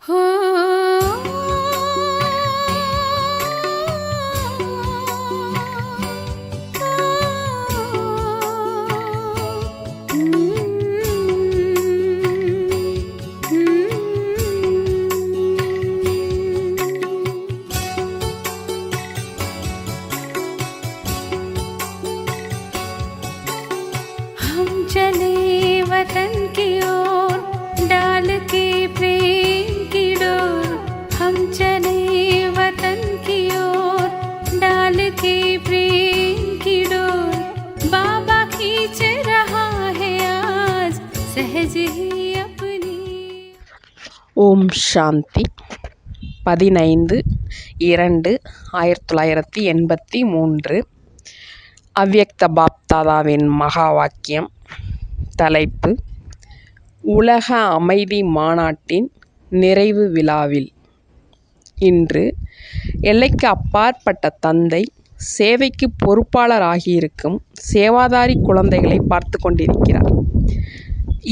हम चले वतन की ओर डाल के प्रेम की डोर। हम चले वतन की ओर डाल के प्रेम की डोर। बाबा खींच रहा है आज सहज ही अपनी। ஓம் சாந்தி 15/2/1983 அவ்யக்த பாப்தாதாவின் மகா வாக்கியம். தலைப்பு: உலக அமைதி மாநாட்டின் நிறைவு விழாவில். இன்று எல்லைக்கு அப்பாற்பட்ட தந்தை சேவைக்கு பொறுப்பாளராகியிருக்கும் சேவாதாரி குழந்தைகளை பார்த்து கொண்டிருக்கிறார்.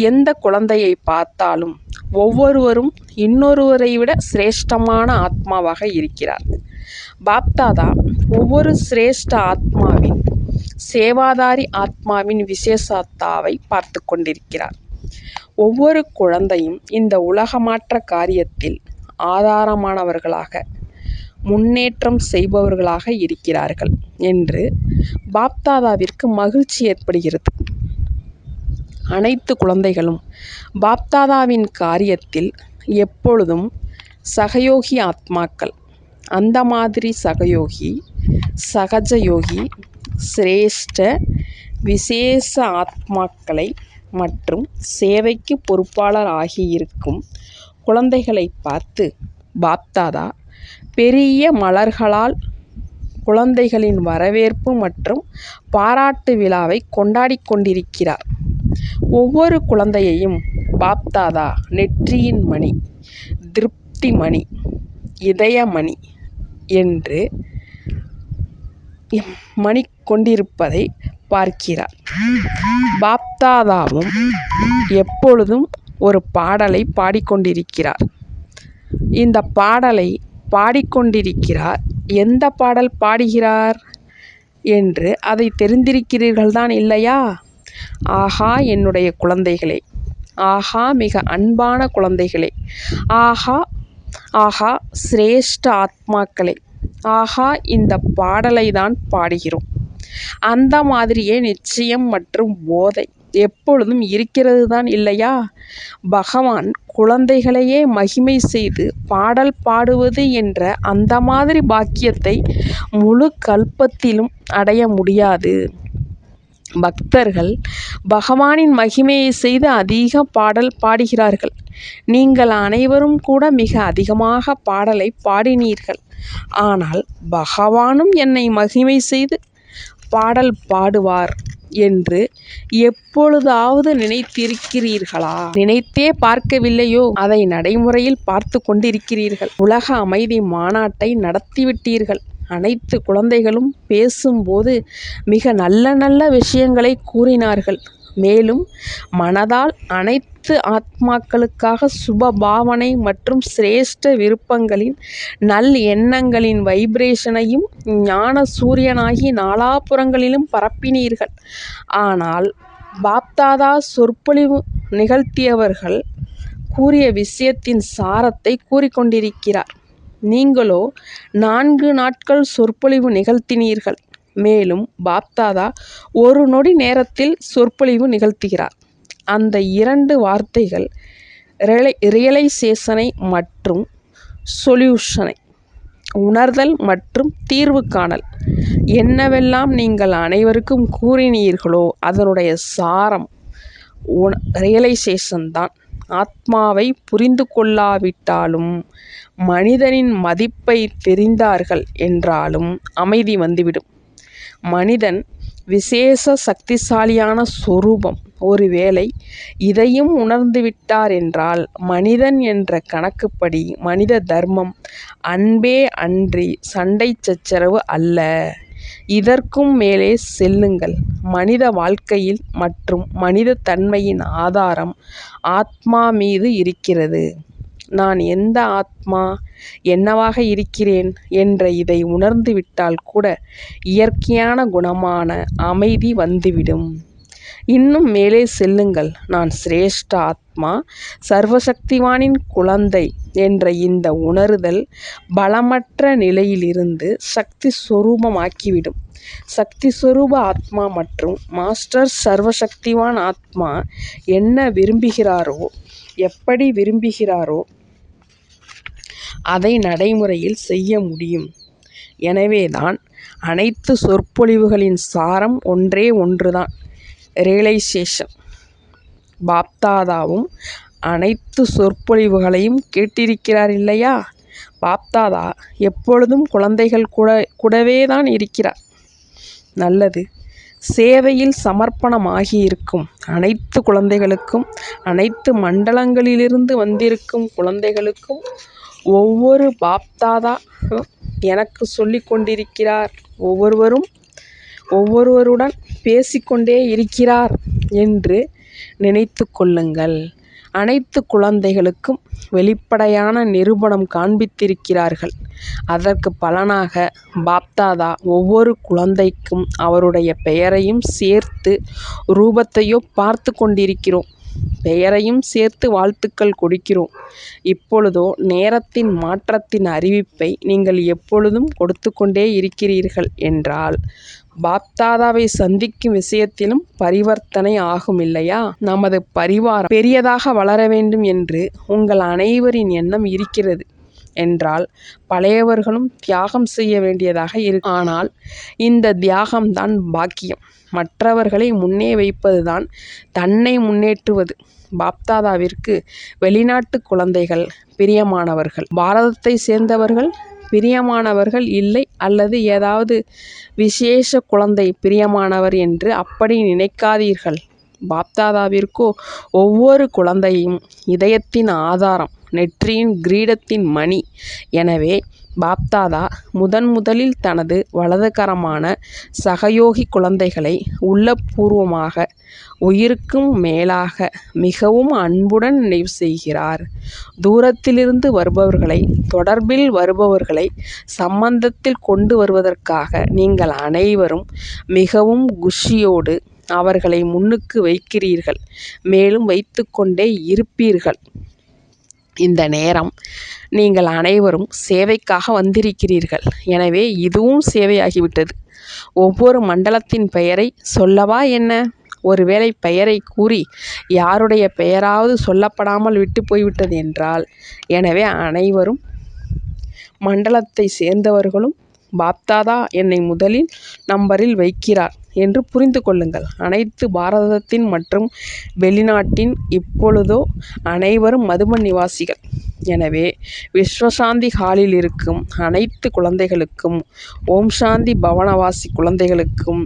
எந்த குழந்தையை பார்த்தாலும் ஒவ்வொருவரும் இன்னொருவரை விட சிரேஷ்டமான ஆத்மாவாக இருக்கிறார். பாப்தாதா ஒவ்வொரு சிரேஷ்ட ஆத்மாவின் சேவாதாரி ஆத்மாவின் விசேஷத்தாவை பார்த்து கொண்டிருக்கிறார். ஒவ்வொரு குழந்தையும் இந்த உலகமாற்ற காரியத்தில் ஆதாரமானவர்களாக முன்னேற்றம் செய்பவர்களாக இருக்கிறார்கள் என்று பாப்தாதாவிற்கு மகிழ்ச்சி ஏற்படுகிறது. அனைத்து குழந்தைகளும் பாப்தாதாவின் காரியத்தில் எப்பொழுதும் சகயோகி ஆத்மாக்கள். அந்த மாதிரி சகயோகி, சகஜயோகி, சிரேஷ்ட விசேஷ ஆத்மாக்களை மற்றும் சேவைக்கு பொறுப்பாளர் ஆகியிருக்கும் குழந்தைகளை பார்த்து பாப்தாதா பெரிய மலர்களால் குழந்தைகளின் வரவேற்பு மற்றும் பாராட்டு விழாவை கொண்டாடிக் கொண்டிருக்கிறார். ஒவ்வொரு குழந்தையையும் பாப்தாதா நெற்றியின் மணி, திருப்தி மணி, இதயமணி என்று மணி கொண்டிருப்பதை பார்க்கிறார். பாப்தாதாவும் எப்பொழுதும் ஒரு பாடலை பாடிக்கொண்டிருக்கிறார். இந்த பாடலை பாடிக்கொண்டிருக்கிறார். எந்த பாடல் பாடுகிறார் என்று அதை தெரிந்திருக்கிறீர்கள்தான் இல்லையா? ஆஹா என்னுடைய குழந்தைகளே, ஆஹா மிக அன்பான குழந்தைகளே, ஆஹா ஆஹா சிரேஷ்ட ஆத்மாக்களே, ஆஹா இந்த பாடலை தான் பாடுகிறோம். அந்த மாதிரியே நிச்சயம் மற்றும் போதை எப்பொழுதும் இருக்கிறது தான் இல்லையா? பகவான் குழந்தைகளையே மகிமை செய்து பாடல் பாடுவது என்ற அந்த மாதிரி பாக்கியத்தை முழு கல்பத்திலும் அடைய முடியாது. பக்தர்கள் பகவானின் மகிமையை செய்து அதிக பாடல் பாடுகிறார்கள். நீங்கள் அனைவரும் கூட மிக அதிகமாக பாடலை பாடினீர்கள். ஆனால் பகவானும் என்னை மகிமை செய்து பாடல் பாடுவார் என்று எப்பொழுதாவது நினைத்திருக்கிறீர்களா? நினைத்தே பார்க்கவில்லையோ? அதை நடைமுறையில் பார்த்து கொண்டிருக்கிறீர்கள். உலக அமைதி மாநாட்டை நடத்திவிட்டீர்கள். அனைத்து குழந்தைகளும் பேசும்போது மிக நல்ல நல்ல விஷயங்களை கூறினார்கள். மேலும் மனதால் அனைத்து ஆத்மாக்களுக்காக சுப பாவனை மற்றும் சிரேஷ்ட விருப்பங்களின் நல் எண்ணங்களின் வைப்ரேஷனையும் ஞான சூரியனாகி நாலாபுறங்களிலும் பரப்பினீர்கள். ஆனால் பாப்தாதா சொற்பொழிவு நிகழ்த்தியவர்கள் கூறிய விஷயத்தின் சாரத்தை கூறிக்கொண்டிருக்கிறார். நீங்களோ 4 நாட்கள் சொற்பொழிவு நிகழ்த்தினீர்கள். மேலும் பாப்தாதா ஒரு நொடி நேரத்தில் சொற்பொழிவு நிகழ்த்துகிறார். அந்த 2 வார்த்தைகள் ரியலைசேஷனை மற்றும் சொல்யூஷனை, உணர்தல் மற்றும் தீர்வு காணல். என்னவெல்லாம் நீங்கள் அனைவருக்கும் கூறினீர்களோ அதனுடைய சாரம் ரியலைசேஷன் தான். ஆத்மாவை புரிந்து கொள்ளாவிட்டாலும் மனிதனின் மதிப்பை தெரிந்தார்கள் என்றாலும் அமைதி வந்துவிடும். மனிதன் விசேஷ சக்திசாலியான சொரூபம். ஒருவேளை இதையும் உணர்ந்துவிட்டார் என்றால் மனிதன் என்ற கணக்குப்படி மனித தர்மம் அன்பே அன்றி சண்டை சச்சரவு அல்ல. இதற்கும் மேலே செல்லுங்கள். மனித வாழ்க்கையில் மற்றும் மனித தன்மையின் ஆதாரம் ஆத்மா மீது இருக்கிறது. நான் எந்த ஆத்மா, என்னவாக இருக்கிறேன் என்ற இதை உணர்ந்துவிட்டால் கூட இயற்கையான குணமான அமைதி வந்துவிடும். இன்னும் மேலே செல்லுங்கள். நான் சிரேஷ்ட ஆத்மா, சர்வசக்திவானின் குழந்தை என்ற இந்த உணர்தல் பலமற்ற நிலையிலிருந்து சக்தி சொரூபமாக்கிவிடும். சக்தி சொரூப ஆத்மா மற்றும் மாஸ்டர் சர்வசக்திவான் ஆத்மா என்ன விரும்புகிறாரோ, எப்படி விரும்புகிறாரோ அதை நடைமுறையில் செய்ய முடியும். எனவேதான் அனைத்து சொற்பொழிவுகளின் சாரம் ஒன்றே ஒன்றுதான், ரியலைசேஷன். பாப்தாதாவும் அனைத்து சொற்பொழிவுகளையும் கேட்டிருக்கிறார் இல்லையா? பாப்தாதா எப்பொழுதும் குழந்தைகள் கூடவே தான் இருக்கிறார். நல்லது. சேவையில் சமர்ப்பணமாகியிருக்கும் அனைத்து குழந்தைகளுக்கும், அனைத்து மண்டலங்களிலிருந்து வந்திருக்கும் குழந்தைகளுக்கும் ஒவ்வொரு பாப்தாதா எனக்கு சொல்லிக் கொண்டிருக்கிறார், ஒவ்வொருவருடன் பேசிக்கொண்டே இருக்கிறார் என்று நினைத்து கொள்ளுங்கள். அனைத்து குழந்தைகளுக்கும் வெளிப்படையான நிரூபணம் காண்பித்திருக்கிறார்கள். அதற்கு பலனாக பாப்தாதா ஒவ்வொரு குழந்தைக்கும் அவருடைய பெயரையும் சேர்த்து, ரூபத்தையோ பார்த்து கொண்டிருக்கிறோம், பெயரையும் சேர்த்து வாழ்த்துக்கள் கொடுக்கிறோம். இப்பொழுதோ நேரத்தின் மாற்றத்தின் அறிவிப்பை நீங்கள் எப்பொழுதும் கொடுத்து கொண்டே இருக்கிறீர்கள் என்றால் பாப்தாதாவை சந்திக்கும் விஷயத்திலும் பரிவர்த்தனை ஆகும் இல்லையா? நமது பரிவாரம் பெரியதாக வளர வேண்டும் என்று உங்கள் அனைவரின் எண்ணம் இருக்கிறது என்றால் பழையவர்களும் தியாகம் செய்ய வேண்டியதாக இருக்கும். ஆனால் இந்த தியாகம்தான் பாக்கியம். மற்றவர்களை முன்னே வைப்பதுதான் தன்னை முன்னேற்றுவது. பாப்தாதாவிற்கு வெளிநாட்டு குழந்தைகள் பிரியமானவர்கள், பாரதத்தை சேர்ந்தவர்கள் பிரியமானவர்கள் இல்லை, அல்லது ஏதாவது விசேஷ குழந்தை பிரியமானவர் என்று அப்படி நினைக்காதீர்கள். பாப்தாதாவிற்கோ ஒவ்வொரு குழந்தையும் இதயத்தின் ஆதாரம், நெற்றியின் கிரீடத்தின் மணி. எனவே பாப்தாதா முதலில் தனது வலதுகரமான சகயோகி குழந்தைகளை உள்ளபூர்வமாக, உயிருக்கும் மேலாக மிகவும் அன்புடன் நினைவு செய்கிறார். தூரத்திலிருந்து வருபவர்களை, தொடர்பில் வருபவர்களை சம்பந்தத்தில் கொண்டு வருவதற்காக நீங்கள் அனைவரும் மிகவும் குஷியோடு அவர்களை முன்னுக்கு வைக்கிறீர்கள், மேலும் வைத்துக்கொண்டே இருப்பீர்கள். இந்த நேரம் நீங்கள் அனைவரும் சேவைக்காக வந்திருக்கிறீர்கள். எனவே இதுவும் சேவையாகிவிட்டது. ஒவ்வொரு மண்டலத்தின் பெயரை சொல்லவா என்ன? ஒருவேளை பெயரை கூறி யாருடைய பெயராவது சொல்லப்படாமல் விட்டு போய்விட்டது என்றால், எனவே அனைவரும் மண்டலத்தை சேர்ந்தவர்களும் பாப்தாதா என்னை முதலில் நம்பரில் வைக்கிறார் என்று புரிந்து கொள்ளுங்கள். அனைத்து பாரதத்தின் மற்றும் வெளிநாட்டின் இப்பொழுதோ அனைவரும் மதுபன் நிவாசிகள். எனவே விஸ்வசாந்தி ஹாலில் இருக்கும் அனைத்து குழந்தைகளுக்கும், ஓம் சாந்தி பவனவாசி குழந்தைகளுக்கும்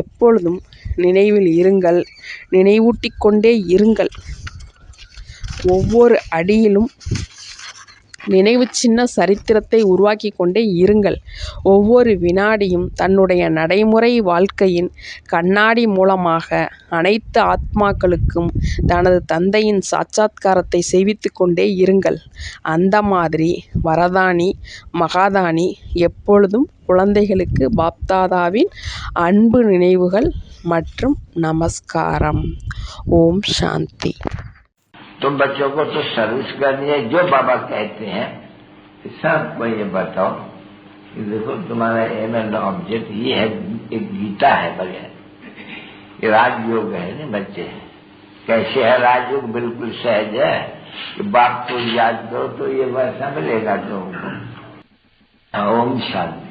எப்பொழுதும் நினைவில் இருங்கள், நினைவூட்டிக் கொண்டே இருங்கள். ஒவ்வொரு அடியிலும் நினைவு சின்ன சரித்திரத்தை உருவாக்கி கொண்டே இருங்கள். ஒவ்வொரு வினாடியும் தன்னுடைய நடைமுறை வாழ்க்கையின் கண்ணாடி மூலமாக அனைத்து ஆத்மாக்களுக்கும் தனது தந்தையின் சாட்சாத்காரத்தை செய்வித்து கொண்டே இருங்கள். அந்த மாதிரி வரதானி, மகாதானி எப்பொழுதும் குழந்தைகளுக்கு பாப்தாதாவின் அன்பு நினைவுகள் மற்றும் நமஸ்காரம். ஓம் சாந்தி. तो बच्चों को तो सर्विस करनी है, जो बाबा कहते हैं सबको ये बताओ कि देखो तुम्हारा एम एंड ऑब्जेक्ट ये है, एक गीता है बगैर, ये राजयोग है ना बच्चे। कैसे है राजयोग? बिल्कुल सहज है कि बाप को याद करो तो ये वैसा मिलेगा तुमको। ओम शांति।